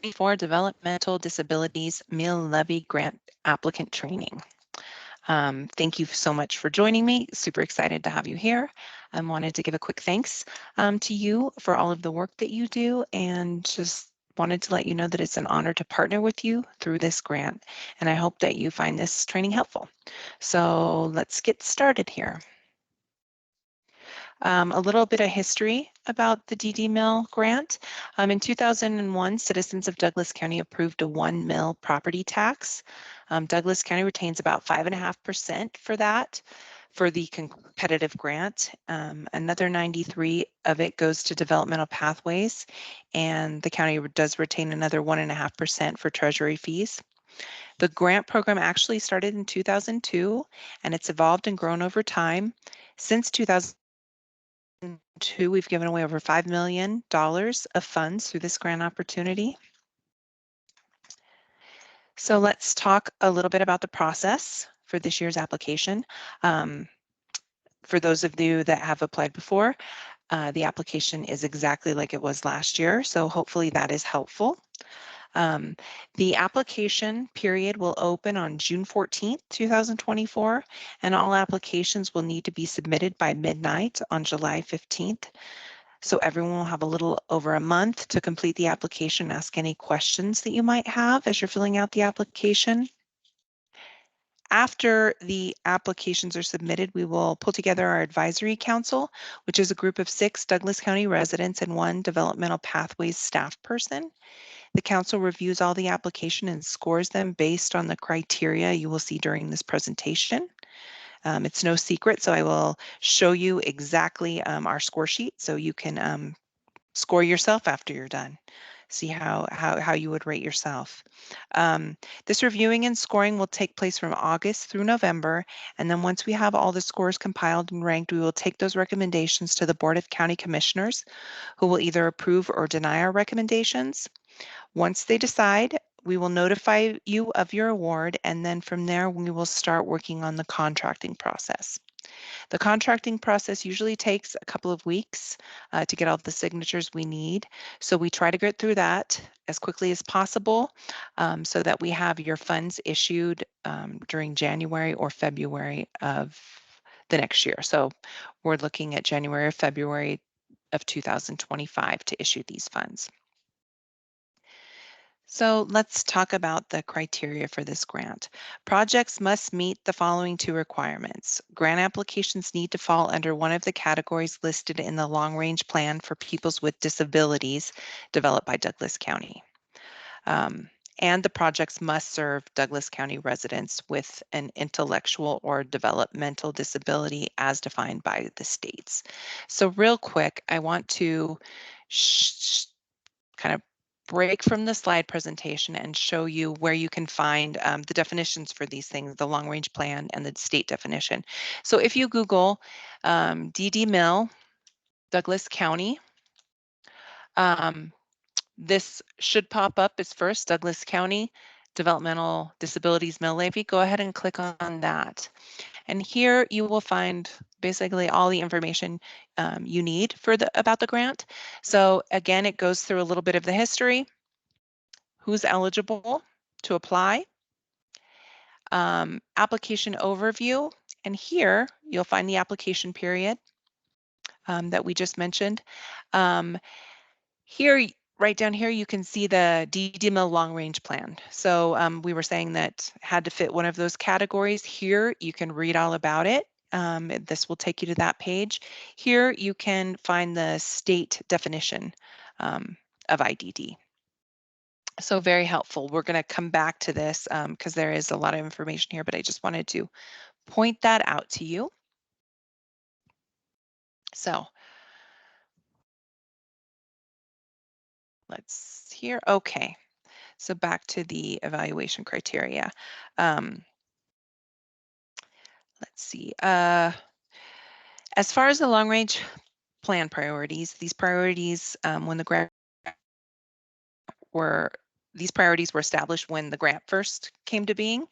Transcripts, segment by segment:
for Developmental Disabilities Meal Levy Grant Applicant Training. Thank you so much for joining me. Super excited to have you here. I wanted to give a quick thanks to you for all of the work that you do, and just wanted to let you know that it's an honor to partner with you through this grant, and I hope that you find this training helpful. So let's get started here. A little bit of history about the DD Mill grant. In 2001, citizens of Douglas County approved a 1 mill property tax. Douglas County retains about 5.5% for that, for the competitive grant. Another 93 of it goes to developmental pathways, and the county does retain another 1.5% for treasury fees. The grant program actually started in 2002, and it's evolved and grown over time. Since 2002, we've given away over $5 million of funds through this grant opportunity. So let's talk a little bit about the process for this year's application. For those of you that have applied before, the application is exactly like it was last year, so hopefully that is helpful. The application period will open on June 14th, 2024, and all applications will need to be submitted by midnight on July 15th. So everyone will have a little over a month to complete the application, ask any questions that you might have as you're filling out the application. After the applications are submitted, we will pull together our advisory council, which is a group of 6 Douglas County residents and 1 developmental pathways staff person. The council reviews all the application and scores them based on the criteria you will see during this presentation. It's no secret, so I will show you exactly our score sheet so you can score yourself after you're done. See how you would rate yourself. This reviewing and scoring will take place from August through November, and then once we have all the scores compiled and ranked, we will take those recommendations to the Board of County Commissioners, who will either approve or deny our recommendations. Once they decide, we will notify you of your award, and then from there we will start working on the contracting process. The contracting process usually takes a couple of weeks to get all the signatures we need. So we try to get through that as quickly as possible so that we have your funds issued during January or February of the next year. So we're looking at January or February of 2025 to issue these funds. So let's talk about the criteria for this grant. Projects must meet the following 2 requirements. Grant applications need to fall under one of the categories listed in the long-range plan for peoples with disabilities developed by Douglas County. And the projects must serve Douglas County residents with an intellectual or developmental disability as defined by the states. So real quick, I want to kind of break from the slide presentation and show you where you can find the definitions for these things, the long-range plan and the state definition. So if you Google DD Mill, Douglas County, this should pop up as first, Douglas County Developmental Disabilities Mill Levy. Go ahead and click on that. And here you will find basically all the information you need for about the grant. So again, it goes through a little bit of the history, who's eligible to apply, application overview, and here you'll find the application period that we just mentioned. Here, right down here, you can see the DD Mill long range plan. So we were saying that had to fit one of those categories. Here, you can read all about it. This will take you to that page. Here, you can find the state definition of IDD. So very helpful. We're going to come back to this because there is a lot of information here, but I just wanted to point that out to you. So let's hear. Okay. So back to the evaluation criteria. Let's see. As far as the long range plan priorities, these priorities when the grant were established when the grant first came to being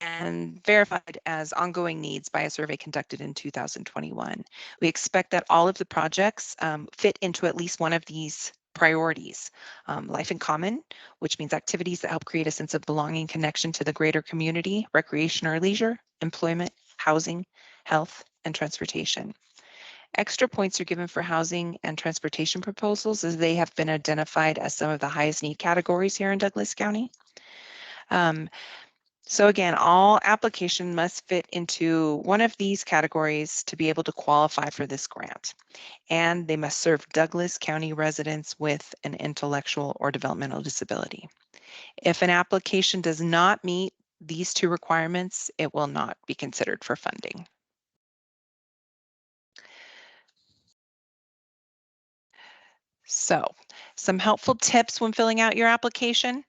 and verified as ongoing needs by a survey conducted in 2021. We expect that all of the projects fit into at least one of these priorities. Life in common, which means activities that help create a sense of belonging, connection to the greater community, recreation or leisure, employment, housing, health, and transportation. Extra points are given for housing and transportation proposals as they have been identified as some of the highest need categories here in Douglas County. So again, all application must fit into one of these categories to be able to qualify for this grant. And they must serve Douglas County residents with an intellectual or developmental disability. If an application does not meet these two requirements, it will not be considered for funding. So, some helpful tips when filling out your application.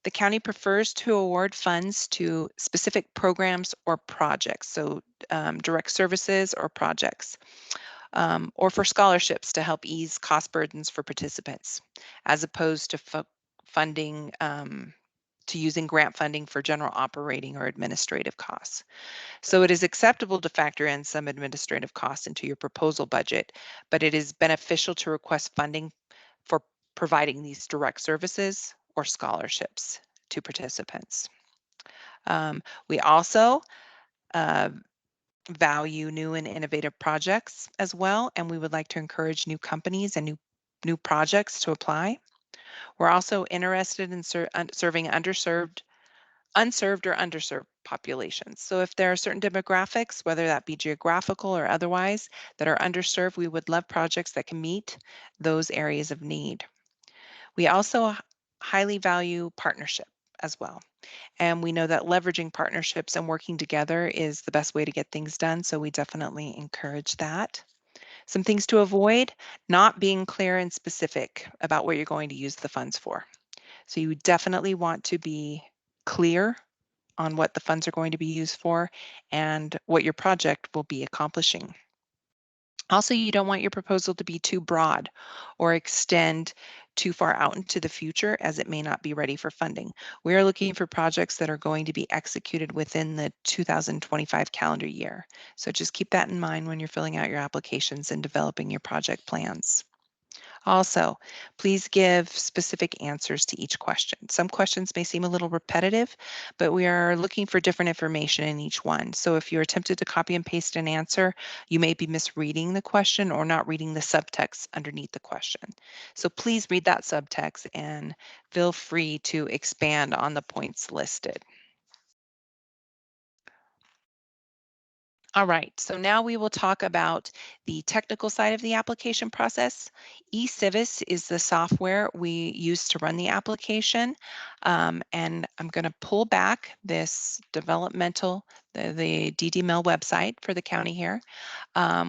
The county prefers to award funds to specific programs or projects, so direct services or projects, or for scholarships to help ease cost burdens for participants, as opposed to funding to using grant funding for general operating or administrative costs. So it is acceptable to factor in some administrative costs into your proposal budget, but it is beneficial to request funding for providing these direct services or scholarships to participants. We also uh, value new and innovative projects as well, and we would like to encourage new companies and new projects to apply. We're also interested in serving unserved or underserved populations. So if there are certain demographics, whether that be geographical or otherwise, that are underserved, we would love projects that can meet those areas of need. We also highly value partnership as well. And we know that leveraging partnerships and working together is the best way to get things done. So we definitely encourage that. Some things to avoid, not being clear and specific about what you're going to use the funds for. So you definitely want to be clear on what the funds are going to be used for and what your project will be accomplishing. Also, you don't want your proposal to be too broad or extend too far out into the future as it may not be ready for funding. We are looking for projects that are going to be executed within the 2025 calendar year. So just keep that in mind when you're filling out your applications and developing your project plans. Also, please give specific answers to each question. Some questions may seem a little repetitive, but we are looking for different information in each one. So if you're tempted to copy and paste an answer, you may be misreading the question or not reading the subtext underneath the question. So please read that subtext and feel free to expand on the points listed. All right, so now we will talk about the technical side of the application process. eCivis is the software we use to run the application. And I'm going to pull back this developmental, the DDML website for the county here.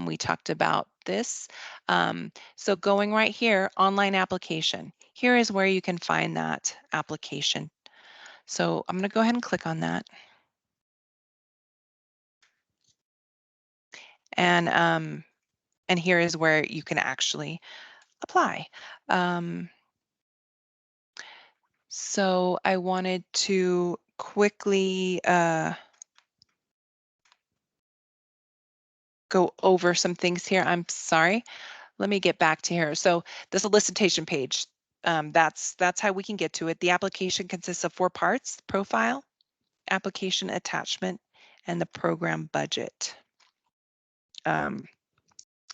We talked about this. So going right here, online application. Here is where you can find that application. So I'm going to go ahead and click on that. And here is where you can actually apply. Um, so I wanted to quickly go over some things here. I'm sorry. Let me get back to here. So the solicitation page, that's how we can get to it. The application consists of 4 parts: profile, application attachment, and the program budget.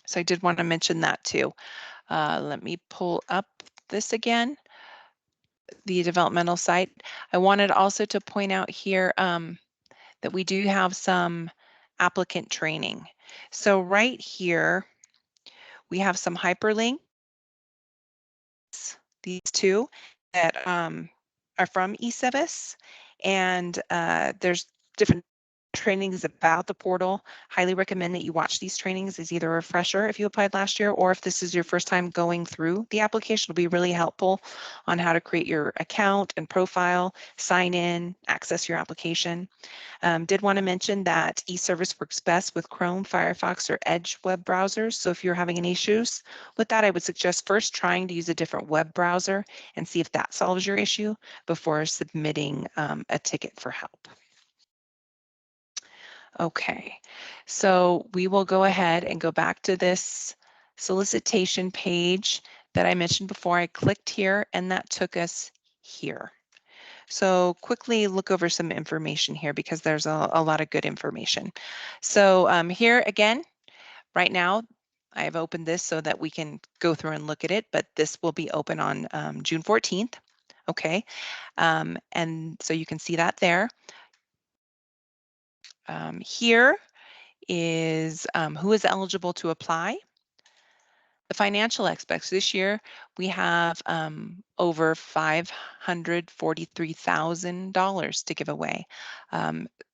So I did want to mention that too. Let me pull up this again, the developmental site. I wanted also to point out here that we do have some applicant training. So right here, we have some hyperlinks, these two that are from eCivis, and there's different trainings about the portal. Highly recommend that you watch these trainings as either a refresher if you applied last year, or if this is your first time going through the application, it'll be really helpful on how to create your account and profile, sign in, access your application. Did want to mention that eService works best with Chrome, Firefox, or Edge web browsers. So if you're having any issues with that, I would suggest first trying to use a different web browser and see if that solves your issue before submitting a ticket for help. Okay, so we will go ahead and go back to this solicitation page that I mentioned before. I clicked here and that took us here. So quickly look over some information here because there's a lot of good information. So here again, right now, I have opened this so that we can go through and look at it, but this will be open on June 14th. Okay, and so you can see that there. Here is who is eligible to apply. The financial aspects this year, we have over $543,000 to give away.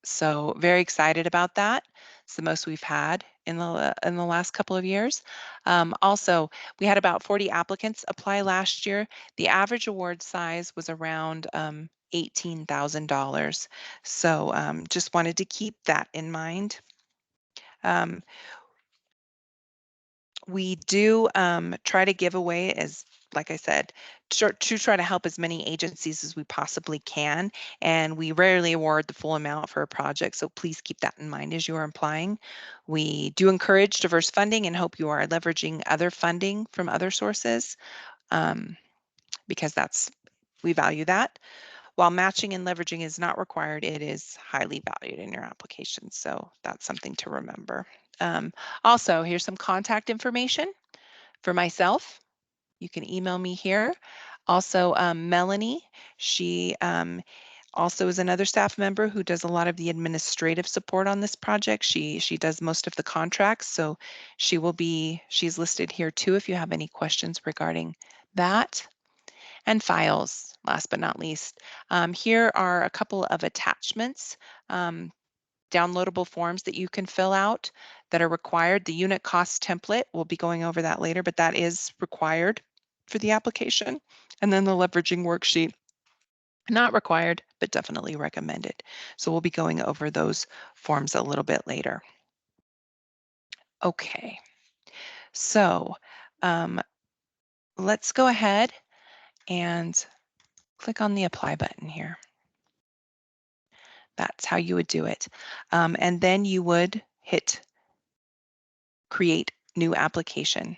So very excited about that. It's the most we've had in the last couple of years. Also, we had about 40 applicants apply last year. The average award size was around $18,000. So just wanted to keep that in mind. We do try to give away, as like I said, to try to help as many agencies as we possibly can, and we rarely award the full amount for a project, so please keep that in mind as you are applying. We do encourage diverse funding and hope you are leveraging other funding from other sources, because we value that. While matching and leveraging is not required, it is highly valued in your application, so that's something to remember. Also, here's some contact information for myself. You can email me here. Also, Melanie, she also is another staff member who does a lot of the administrative support on this project. She does most of the contracts, so she's listed here too if you have any questions regarding that. And files, last but not least. Here are a couple of attachments. Downloadable forms that you can fill out that are required. The unit cost template, we'll be going over that later, but that is required for the application. And then the leveraging worksheet, not required, but definitely recommended. So we'll be going over those forms a little bit later. Okay, so let's go ahead and click on the apply button here. That's how you would do it. And then you would hit create new application.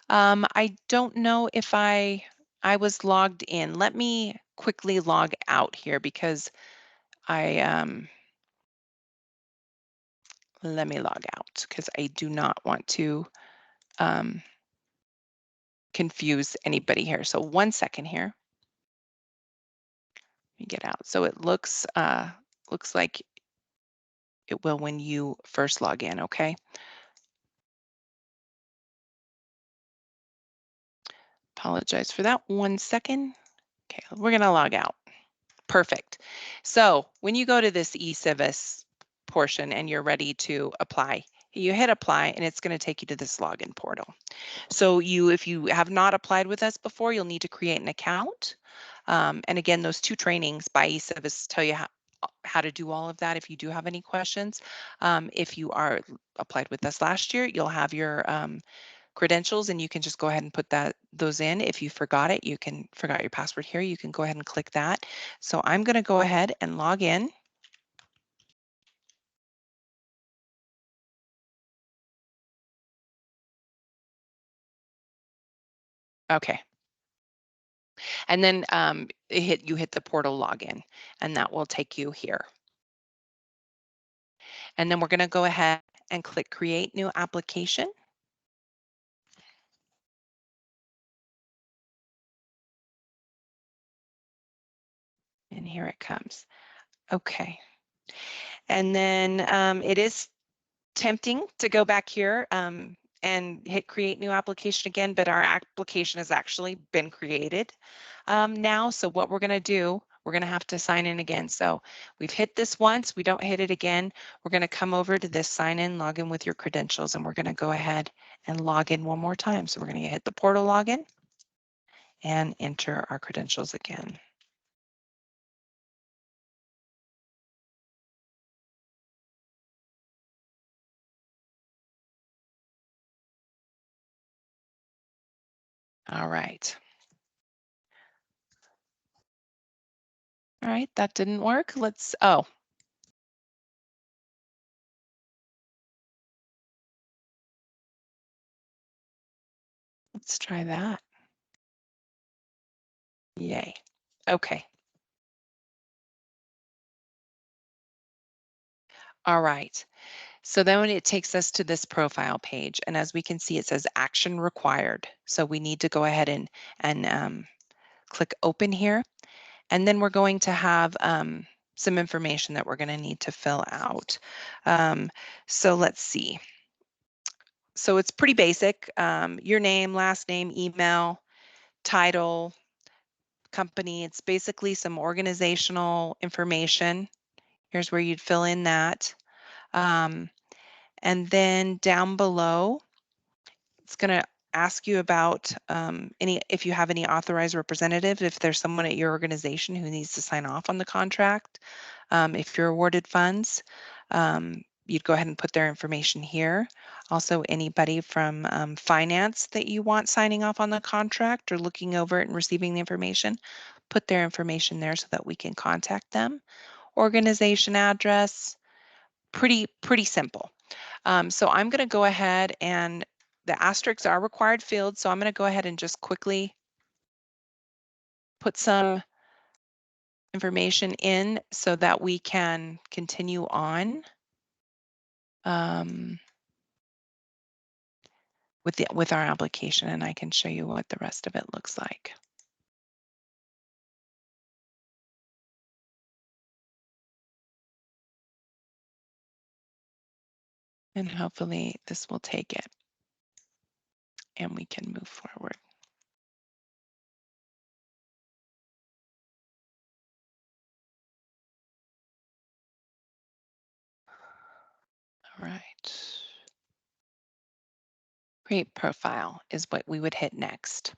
I don't know if I was logged in. Let me quickly log out here because let me log out because I do not want to confuse anybody here. So 1 second here. Let me get out. So it looks like it will when you first log in, okay? Apologize for that. 1 second. Okay, we're gonna log out. Perfect. So when you go to this eCivis portion and you're ready to apply, you hit apply and it's going to take you to this login portal. So if you have not applied with us before, you'll need to create an account. And again, those 2 trainings by eCivis tell you how to do all of that if you do have any questions. If you are applied with us last year, you'll have your credentials and you can just go ahead and put those in. If you forgot it, forgot your password here, you can go ahead and click that. So I'm going to go ahead and log in. Okay. And then you hit the portal login and that will take you here. And then we're going to go ahead and click create new application. And here it comes. Okay. And then it is tempting to go back here and hit create new application again, but our application has actually been created now. So what we're going to do, we're going to have to sign in again. So we've hit this once, we don't hit it again. We're going to come over to this sign in, log in with your credentials, and we're going to go ahead and log in one more time. So we're going to hit the portal login and enter our credentials again. All right. All right, that didn't work. Let's try that. Yay. Okay. All right. So then it takes us to this profile page. And as we can see, it says action required. So we need to go ahead and click open here. And then we're going to have some information that we're going to need to fill out. So let's see. So it's pretty basic. Your name, last name, email, title, company. It's basically some organizational information. Here's where you'd fill in that. Um, and then down below, it's going to ask you about if you have any authorized representatives, if there's someone at your organization who needs to sign off on the contract. If you're awarded funds, you'd go ahead and put their information here. Also, anybody from finance that you want signing off on the contract or looking over it and receiving the information, put their information there so that we can contact them. Organization address, pretty simple. So I'm going to go ahead, and the asterisks are required fields. So I'm going to go ahead and just quickly put some information in so that we can continue on with our application, and I can show you what the rest of it looks like. And hopefully this will take it and we can move forward. All right. Create profile is what we would hit next.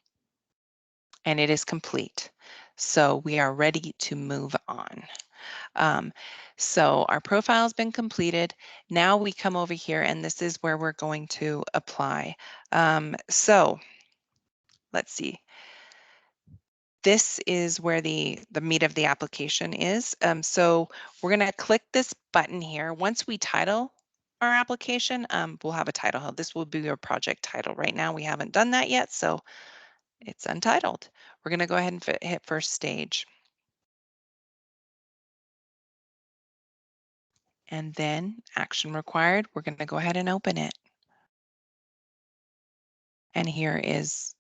And it is complete. So we are ready to move on. So our profile has been completed. Now we come over here, and this is where we're going to apply. So let's see. This is where the meat of the application is. So we're going to click this button here. Once we title our application, we'll have a title. This will be your project title. Right now we haven't done that yet, so it's untitled. We're going to go ahead and hit first stage. And then action required, we're going to go ahead and open it. And here is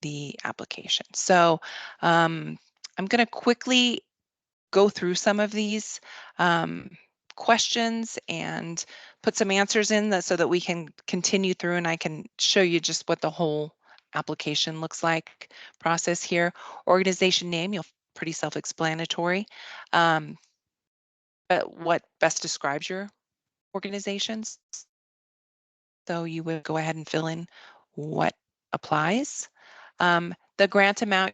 the application. So I'm going to quickly go through some of these questions and put some answers in so that we can continue through, and I can show you just what the whole application looks like process here. Organization name, you'll pretty self-explanatory. But what best describes your organizations? So you would go ahead and fill in what applies. The grant amount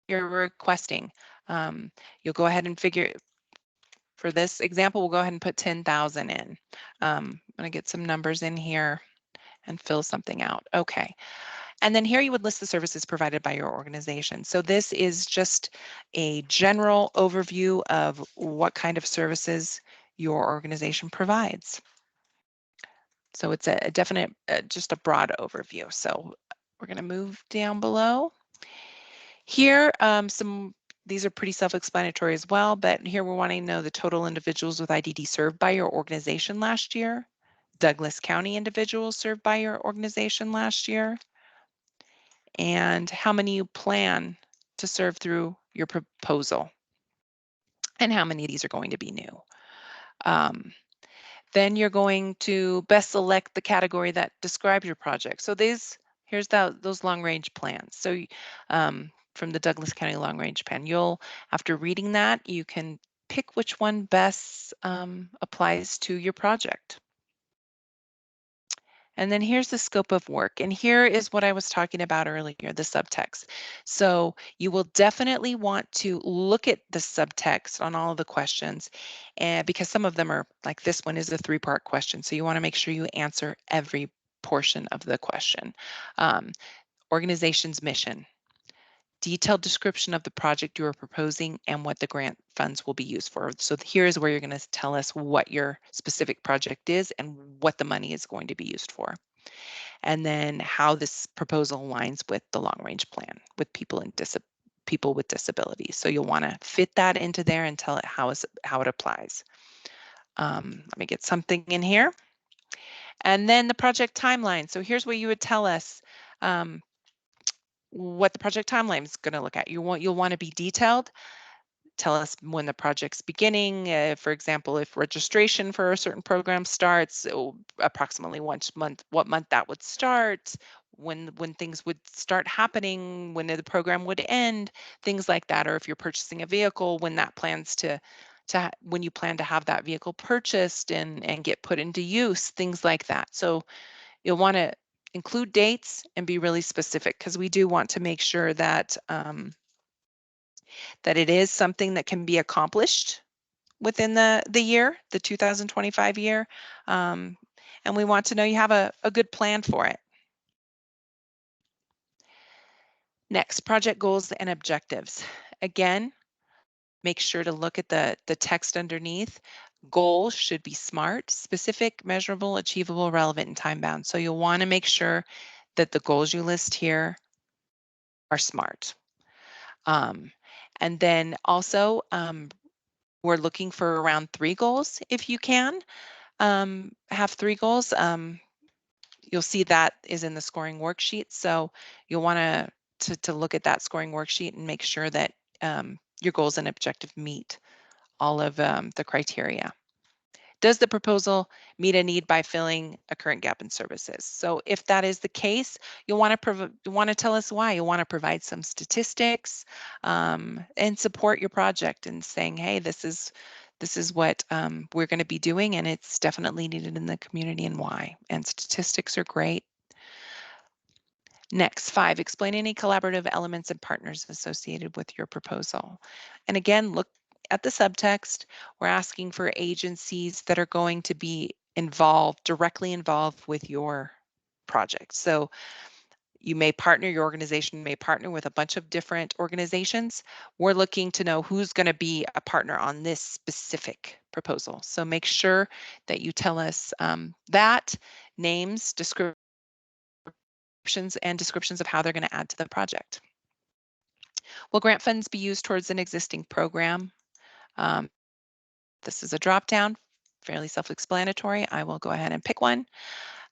you're requesting. You'll go ahead and figure, for this example, we'll go ahead and put 10,000 in. I'm going to get some numbers in here and fill something out. Okay. And then here you would list the services provided by your organization. So this is just a general overview of what kind of services your organization provides. So it's a definite, just a broad overview. So we're going to move down below. Here, these are pretty self-explanatory as well, but here we're wanting to know the total individuals with IDD served by your organization last year, Douglas County individuals served by your organization last year, and how many you plan to serve through your proposal, and how many of these are going to be new. Then you're going to best select the category that describes your project. So here's those long-range plans. So from the Douglas County Long Range Plan, after reading that, you can pick which one best applies to your project. And then here's the scope of work. And here is what I was talking about earlier, the subtext. So you will definitely want to look at the subtext on all of the questions, and because some of them are, like this one is a 3-part question. So you want to make sure you answer every portion of the question. Organization's mission, detailed description of the project you are proposing and what the grant funds will be used for. So here's where you're going to tell us what your specific project is and what the money is going to be used for. And then how this proposal aligns with the long range plan with people in people with disabilities. So you'll want to fit that into there and tell it how it applies. Let me get something in here. And then the project timeline. So here's what you would tell us what the project timeline is going to look at. You'll want to be detailed. Tell us when the project's beginning. For example, if registration for a certain program starts, approximately what month that would start, when things would start happening, when the program would end, things like that. Or if you're purchasing a vehicle, when that plans when you plan to have that vehicle purchased and get put into use, things like that. So you'll want to include dates and be really specific, because we do want to make sure that that it is something that can be accomplished within the year, the 2025 year. Um, and we want to know you have a good plan for it. Next, project goals and objectives. Again, make sure to look at the text underneath. Goals should be SMART, specific, measurable, achievable, relevant, and time-bound. So you'll want to make sure that the goals you list here are SMART. And then also, we're looking for around 3 goals if you can. Have 3 goals. You'll see that is in the scoring worksheet. So you'll want to look at that scoring worksheet and make sure that your goals and objective meet all of the criteria. Does the proposal meet a need by filling a current gap in services? So if that is the case, you'll want to tell us why. You'll want to provide some statistics and support your project and saying, hey, this is what we're going to be doing, and it's definitely needed in the community and why. And statistics are great. Next, 5, explain any collaborative elements and partners associated with your proposal. And again, look at the subtext. We're asking for agencies that are going to be directly involved with your project. So your organization may partner with a bunch of different organizations. We're looking to know who's going to be a partner on this specific proposal. So make sure that you tell us that, names, descriptions, and descriptions of how they're going to add to the project. Will grant funds be used towards an existing program? This is a drop-down, fairly self-explanatory. I will go ahead and pick one.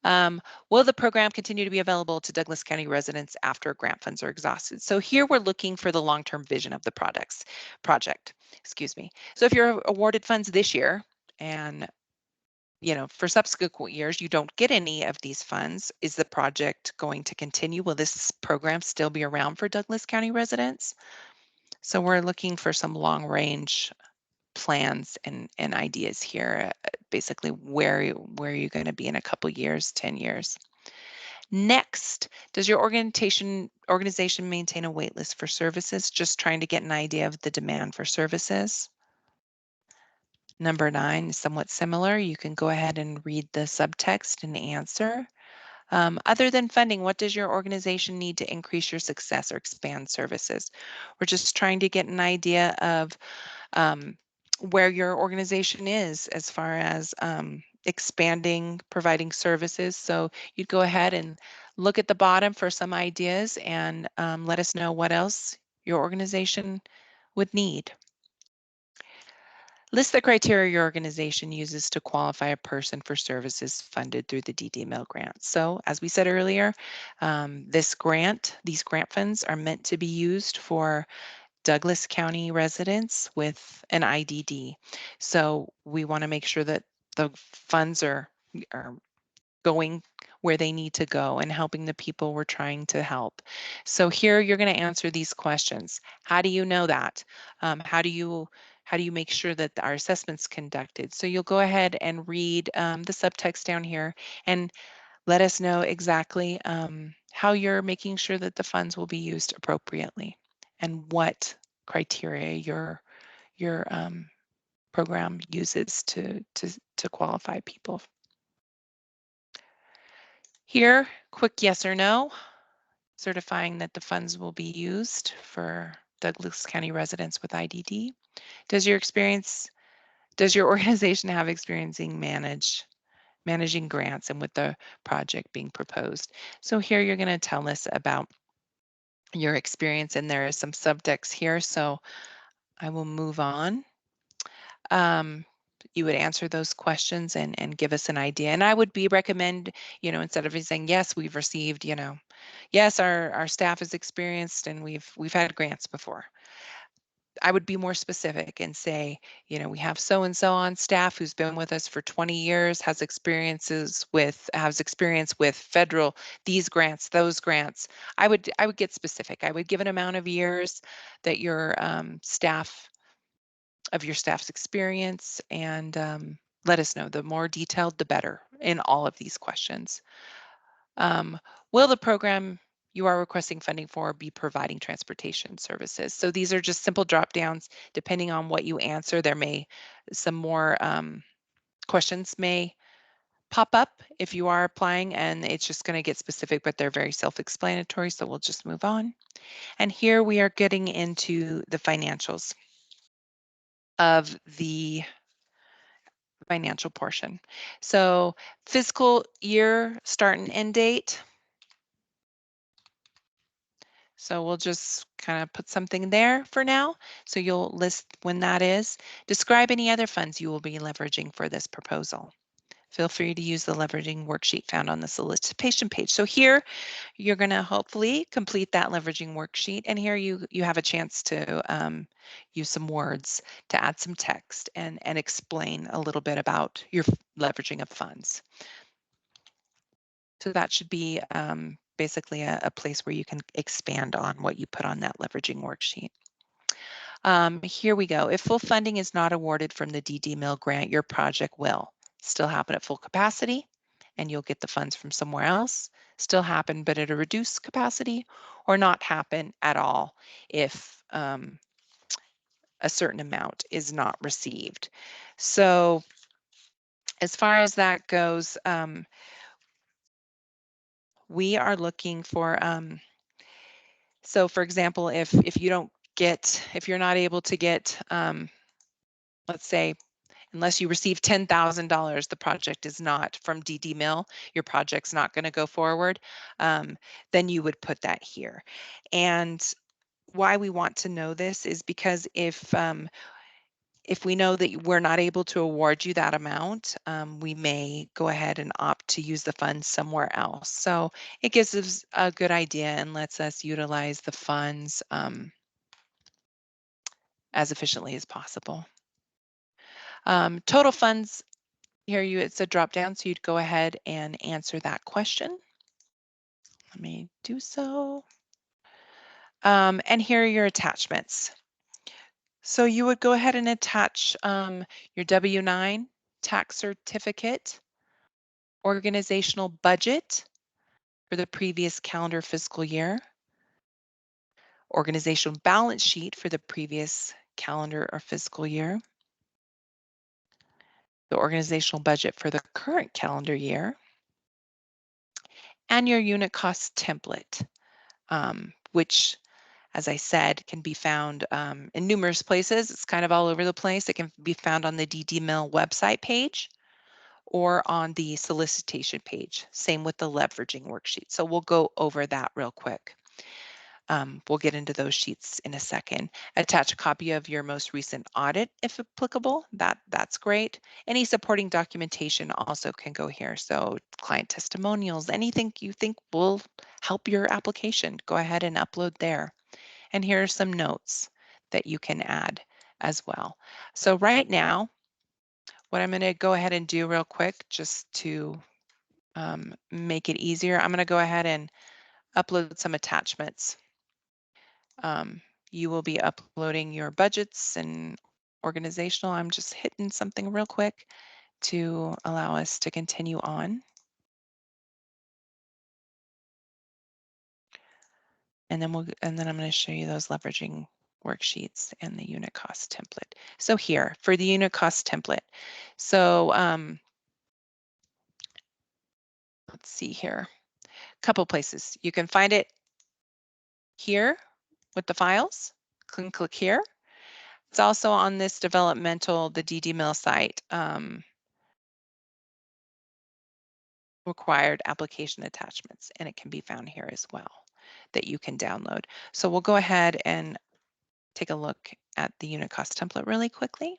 Will the program continue to be available to Douglas County residents after grant funds are exhausted? So here we're looking for the long-term vision of the project. Excuse me. So if you're awarded funds this year and for subsequent years, you don't get any of these funds, is the project going to continue? Will this program still be around for Douglas County residents? So we're looking for some long-range plans and ideas here. Basically, where are you going to be in a couple years, 10 years? Next, does your organization maintain a wait list for services? Just trying to get an idea of the demand for services. Number 9 is somewhat similar. You can go ahead and read the subtext and answer. Other than funding, what does your organization need to increase your success or expand services? We're just trying to get an idea of where your organization is as far as expanding, providing services. So you'd go ahead and look at the bottom for some ideas and let us know what else your organization would need. List the criteria your organization uses to qualify a person for services funded through the DDML grant. So as we said earlier, these grant funds are meant to be used for Douglas County residents with an IDD. So we want to make sure that the funds are going where they need to go and helping the people we're trying to help. So here you're going to answer these questions. How do you know that? How do you make sure that our assessment's conducted? So you'll go ahead and read the subtext down here and let us know exactly how you're making sure that the funds will be used appropriately and what criteria your program uses to qualify people. Here, quick yes or no, certifying that the funds will be used for Douglas County residents with IDD. Does your organization have experiencing managing grants and with the project being proposed? So here you're going to tell us about your experience, and there are some subjects here, so I will move on. Um, you would answer those questions and give us an idea. And I would be recommend, instead of saying, yes, we've received, yes, our staff is experienced and we've had grants before. I would be more specific and say, we have so and so on staff who's been with us for 20 years, has experience with federal, these grants, those grants. I would get specific. I would give an amount of years that your staff's experience, and let us know. The more detailed, the better in all of these questions. Um, will the program you are requesting funding for be providing transportation services? So these are just simple drop downs. Depending on what you answer, some more questions may pop up if you are applying, and it's just going to get specific, but they're very self-explanatory. So we'll just move on. And here we are getting into the financials of the financial portion. So fiscal year start and end date. So we'll just kind of put something there for now. So you'll list when that is. Describe any other funds you will be leveraging for this proposal. Feel free to use the leveraging worksheet found on the solicitation page. So here you're going to hopefully complete that leveraging worksheet. And here you have a chance to use some words to add some text and explain a little bit about your leveraging of funds. So that should be basically a place where you can expand on what you put on that leveraging worksheet. Here we go. If full funding is not awarded from the DD Mill grant, your project will still happen at full capacity, and you'll get the funds from somewhere else, still happen but at a reduced capacity, or not happen at all if a certain amount is not received. So as far as that goes, we are looking for, so for example, if you're not able to get, let's say, unless you receive $10,000, the project is not from DD Mill, your project's not going to go forward, then you would put that here. And why we want to know this is because if we know that we're not able to award you that amount, we may go ahead and opt to use the funds somewhere else. So it gives us a good idea and lets us utilize the funds as efficiently as possible. Total funds, it's a drop down, so you'd go ahead and answer that question. Let me do so. And here are your attachments. So you would go ahead and attach your W-9, tax certificate, organizational budget for the previous calendar fiscal year, organizational balance sheet for the previous calendar or fiscal year, the organizational budget for the current calendar year, and your unit cost template, which, as I said, can be found in numerous places. It's kind of all over the place. It can be found on the DD Mill website page or on the solicitation page. Same with the leveraging worksheet. So we'll go over that real quick. We'll get into those sheets in a second. Attach a copy of your most recent audit if applicable. That's great. Any supporting documentation also can go here. So client testimonials, anything you think will help your application, go ahead and upload there. And here are some notes that you can add as well. So right now, what I'm going to go ahead and do real quick, just to make it easier, I'm going to go ahead and upload some attachments. You will be uploading your budgets and organizational. I'm just hitting something real quick to allow us to continue on. And then I'm going to show you those leveraging worksheets and the unit cost template. So here for the unit cost template. So let's see here, a couple places. You can find it here with the files. Click here. It's also on this developmental, the DD Mill site, required application attachments, and it can be found here as well. that you can download. So we'll go ahead and take a look at the unit cost template really quickly.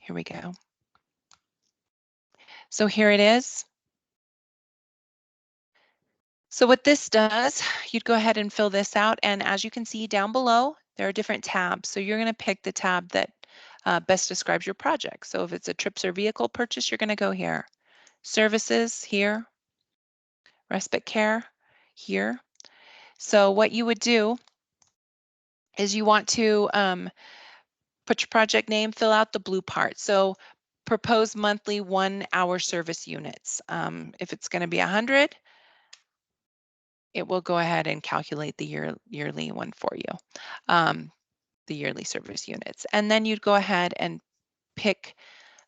Here we go. So here it is. So what this does, you'd go ahead and fill this out, and as you can see down below, there are different tabs. So you're going to pick the tab that best describes your project. So if it's a trips or vehicle purchase, you're going to go here. Services here, respite care here. So what you would do is you want to put your project name, fill out the blue part. So propose monthly 1-hour service units. If it's going to be 100, it will go ahead and calculate the yearly one for you, the yearly service units. And then you'd go ahead and pick,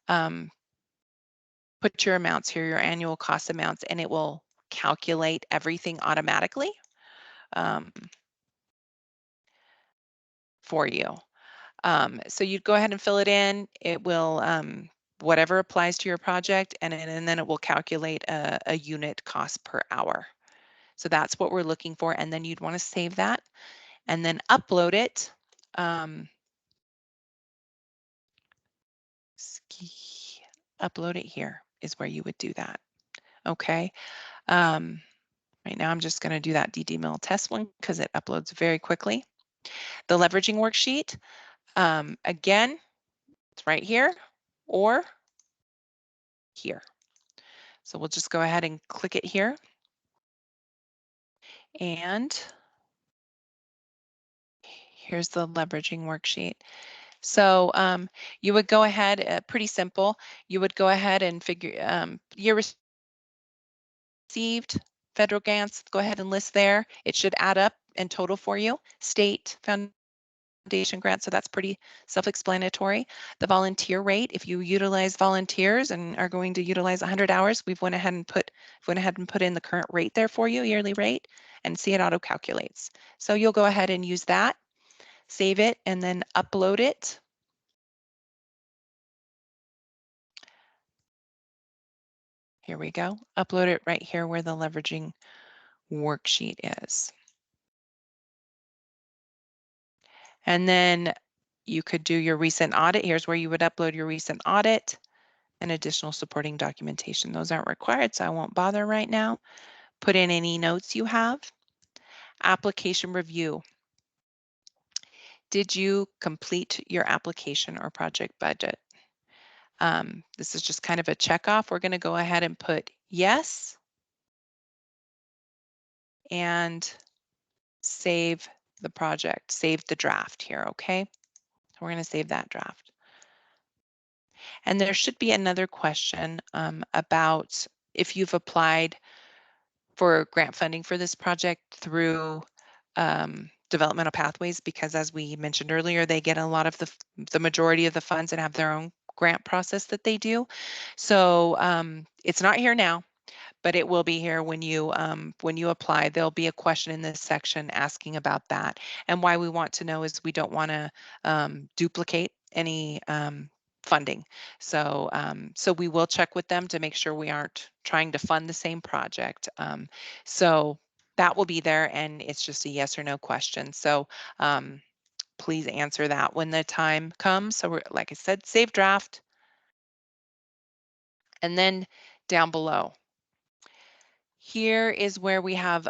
put your amounts here, your annual cost amounts, and it will calculate everything automatically for you. So you'd go ahead and fill it in. It will, whatever applies to your project, and then it will calculate a unit cost per hour. So that's what we're looking for. And then you'd want to save that and then upload it. Upload it here is where you would do that. Okay. Right now I'm just going to do that DDML test one because it uploads very quickly. The leveraging worksheet, again, it's right here or here. So we'll just go ahead and click it here. And here's the leveraging worksheet. So you would go ahead, pretty simple, you would go ahead and figure year received, federal grants, go ahead and list there. It should add up and total for you. State foundation grant, so that's pretty self-explanatory. The volunteer rate, if you utilize volunteers and are going to utilize 100 hours, we've went ahead and put in the current rate there for you, yearly rate, and see it auto calculates. So you'll go ahead and use that, save it, and then upload it. Here we go. Upload it right here where the leveraging worksheet is. And then you could do your recent audit. Here's where you would upload your recent audit and additional supporting documentation. Those aren't required, so I won't bother right now. Put in any notes you have. Application review. Did you complete your application or project budget? This is just kind of a check off. We're going to go ahead and put yes and save the project, save the draft here, okay? So we're going to save that draft. And there should be another question about if you've applied for grant funding for this project through developmental pathways, because as we mentioned earlier, they get a lot of the majority of the funds and have their own grant process that they do. So it's not here now, but it will be here when you apply. There'll be a question in this section asking about that. And why we want to know is we don't want to duplicate any funding. So so we will check with them to make sure we aren't trying to fund the same project. So that will be there, and it's just a yes or no question. So please answer that when the time comes. So we're, like I said, save draft. And then down below, here is where we have,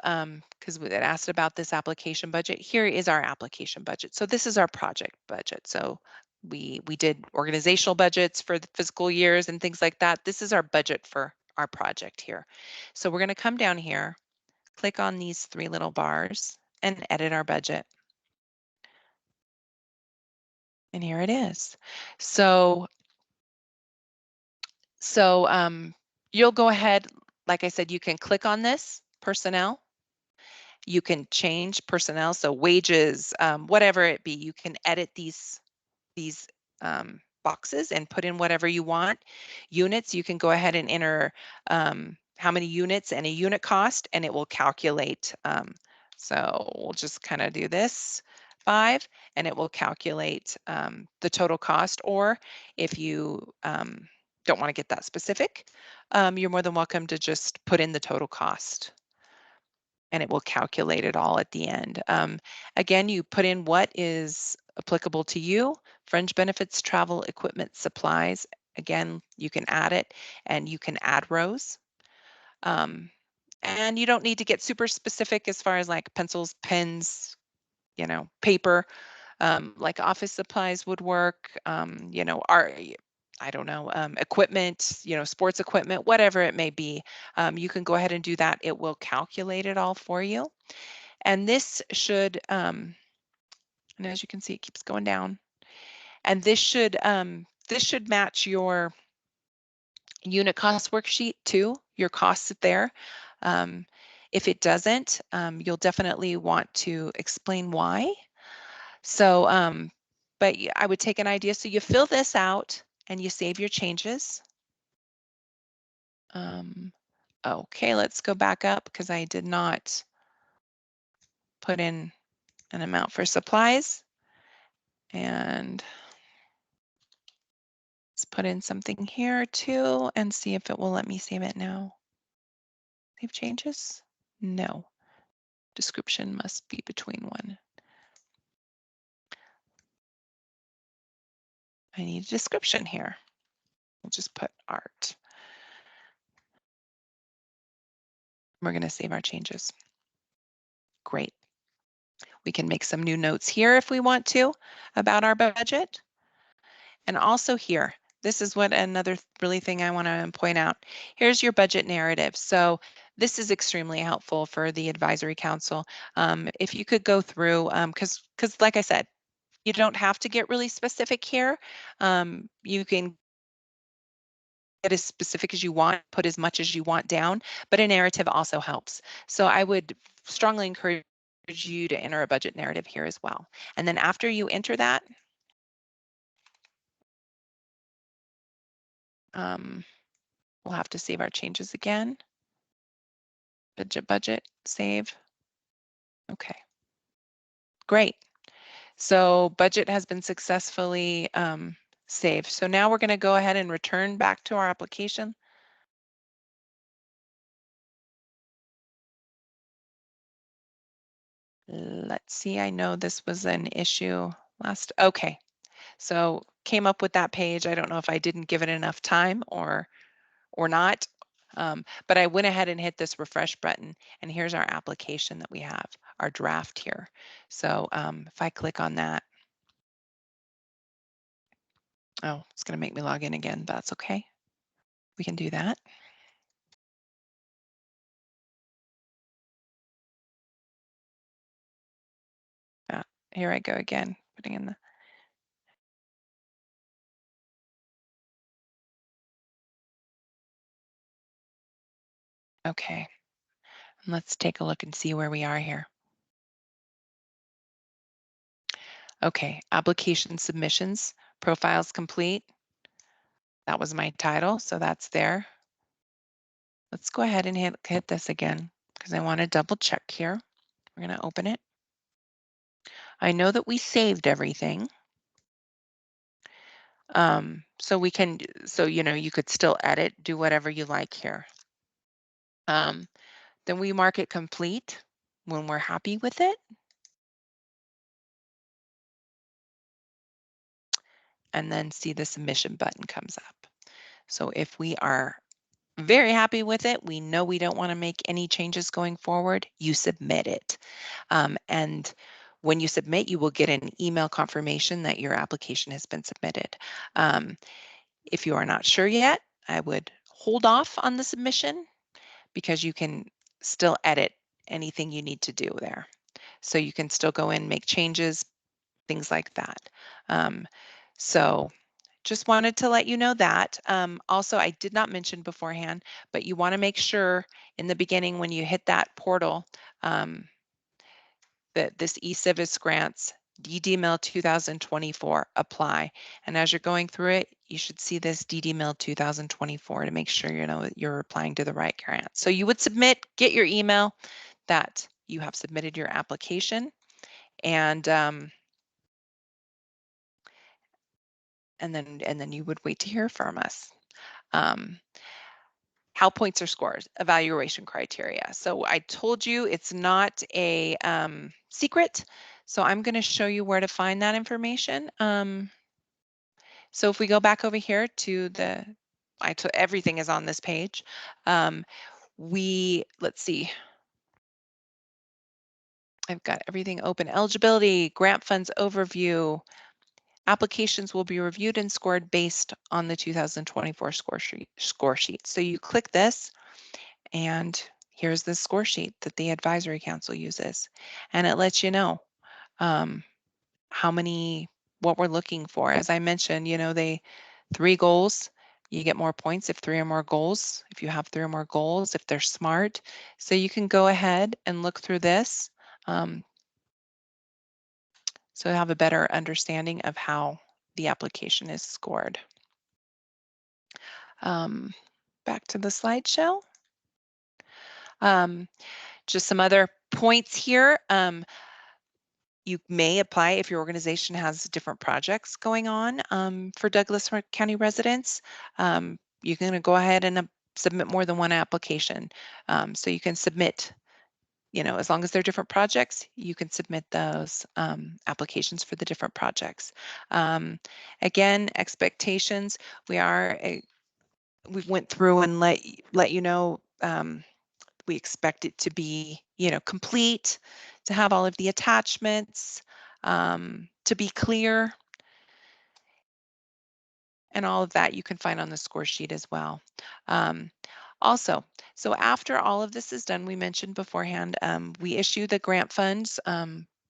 because we had asked about this application budget, here is our application budget. So this is our project budget. So we did organizational budgets for the fiscal years and things like that. This is our budget for our project here. So we're going to come down here, click on these three little bars and edit our budget. And here it is. So you'll go ahead, like I said, you can click on this personnel. You can change personnel, so wages, whatever it be. You can edit these boxes and put in whatever you want. Units, you can go ahead and enter how many units and a unit cost, and it will calculate. So we'll just kind of do this 5, and it will calculate the total cost. Or if you don't want to get that specific, you're more than welcome to just put in the total cost and it will calculate it all at the end. Again, you put in what is applicable to you, fringe benefits, travel, equipment, supplies. Again, you can add it and you can add rows. And you don't need to get super specific as far as like pencils, pens, paper, like office supplies would work, I don't know, equipment, sports equipment, whatever it may be. You can go ahead and do that. It will calculate it all for you. And and as you can see, it keeps going down. And this should match your unit cost worksheet too, your costs there. Um, if it doesn't, you'll definitely want to explain why. So, but I would take an idea. So you fill this out and you save your changes. Okay, let's go back up because I did not put in an amount for supplies. And let's put in something here too and see if it will let me save it now. Save changes? No. Description must be between one. I need a description here. We'll just put art. We're going to save our changes. Great. We can make some new notes here if we want to about our budget. And also here, this is what another really thing I want to point out. Here's your budget narrative. So this is extremely helpful for the advisory council. If you could go through, because like I said, you don't have to get really specific here. You can get as specific as you want, put as much as you want down, but a narrative also helps. So I would strongly encourage you to enter a budget narrative here as well. And then after you enter that, we'll have to save our changes again. Budget, save. Okay, great. So budget has been successfully saved. So now we're going to go ahead and return back to our application. Let's see, I know this was an issue last, okay. So came up with that page. I don't know if I didn't give it enough time or not, but I went ahead and hit this refresh button and here's our application that we have, our draft here. So if I click on that, oh, it's going to make me log in again, but that's okay. We can do that. Here I go again, putting in the, okay. Let's take a look and see where we are here. Okay, application submissions, profiles complete. That was my title, so that's there. Let's go ahead and hit this again because I want to double check here. We're going to open it. I know that we saved everything. So we can, so you could still edit, do whatever you like here. Then we mark it complete when we're happy with it. And then see the submission button comes up. So if we are very happy with it, we know we don't want to make any changes going forward, you submit it. And when you submit, you will get an email confirmation that your application has been submitted. If you are not sure yet, I would hold off on the submission because you can still edit anything you need to do there. So you can still go in, make changes, things like that. So just wanted to let you know that. Also, I did not mention beforehand, but you want to make sure in the beginning when you hit that portal that this eCivis grants DD-Mill 2024 apply. And as you're going through it, you should see this DD-Mill 2024 to make sure you know that you're applying to the right grant. So you would submit, get your email that you have submitted your application, and then you would wait to hear from us. How points are scored, evaluation criteria. So I told you it's not a secret. So I'm going to show you where to find that information. So if we go back over here to everything is on this page. Let's see, I've got everything open. Eligibility, grant funds overview. Applications will be reviewed and scored based on the 2024 score sheet. So you click this, and here's the score sheet that the advisory council uses. And it lets you know what we're looking for. As I mentioned, 3 goals, you get more points if 3 or more goals, if you have 3 or more goals, if they're smart. So you can go ahead and look through this. So have a better understanding of how the application is scored. Back to the slideshow. Just some other points here. You may apply if your organization has different projects going on for Douglas County residents. You're going to go ahead and submit more than one application. So you can submit, as long as they're different projects, you can submit those applications for the different projects. Again, expectations, we went through and let you know we expect it to be, complete, to have all of the attachments, to be clear, and all of that you can find on the score sheet as well. Also, so after all of this is done, we mentioned beforehand, we issue the grant funds.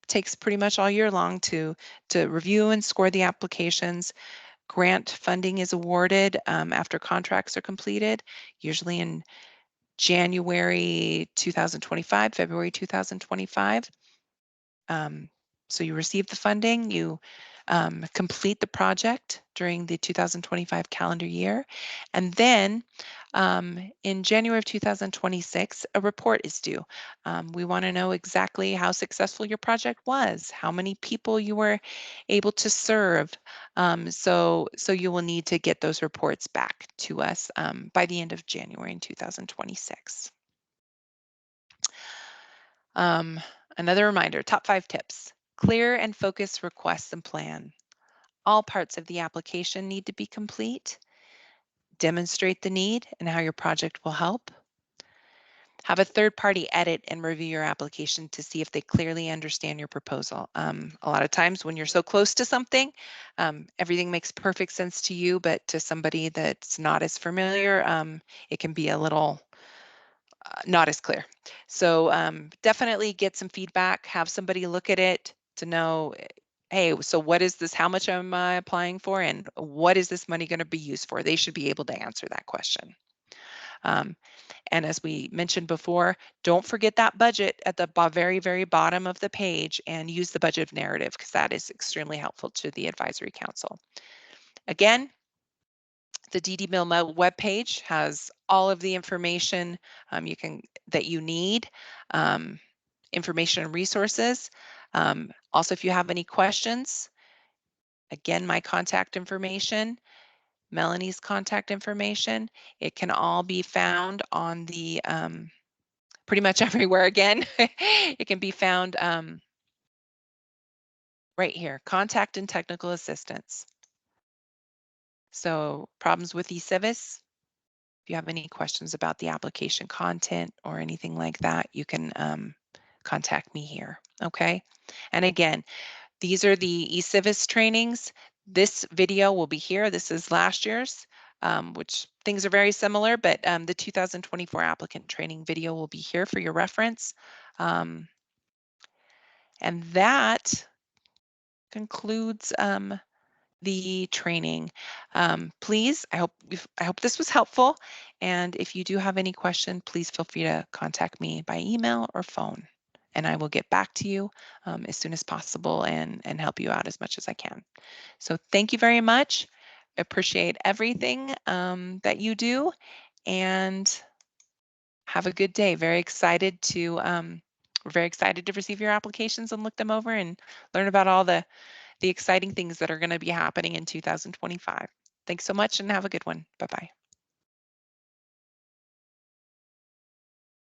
Takes pretty much all year long to review and score the applications. Grant funding is awarded after contracts are completed, usually in January 2025, February 2025. So you receive the funding, you complete the project during the 2025 calendar year, and then in January of 2026, a report is due. We want to know exactly how successful your project was, how many people you were able to serve. So you will need to get those reports back to us by the end of January in 2026. Another reminder, top 5 tips. Clear and focused requests and plan. All parts of the application need to be complete. Demonstrate the need and how your project will help. Have a third party edit and review your application to see if they clearly understand your proposal. A lot of times when you're so close to something, everything makes perfect sense to you, but to somebody that's not as familiar, it can be a little not as clear. So definitely get some feedback, have somebody look at it to know, hey, so what is this? How much am I applying for? And what is this money going to be used for? They should be able to answer that question. And as we mentioned before, don't forget that budget at the very, very bottom of the page and use the budget narrative because that is extremely helpful to the advisory council. Again, the DD Mill webpage has all of the information that you need, information and resources. Also, if you have any questions, again, my contact information, Melanie's contact information, it can all be found on the pretty much everywhere again. It can be found right here, contact and technical assistance. So problems with eCivis, if you have any questions about the application content or anything like that, you can contact me here, okay? And again, these are the eCivis trainings. This video will be here. This is last year's, which things are very similar, but the 2024 applicant training video will be here for your reference. And that concludes the training. Please, I hope this was helpful. And if you do have any question, please feel free to contact me by email or phone, and I will get back to you as soon as possible and help you out as much as I can. So thank you very much. Appreciate everything that you do, and have a good day. We're very excited to receive your applications and look them over and learn about all the exciting things that are going to be happening in 2025. Thanks so much and have a good one. Bye-bye.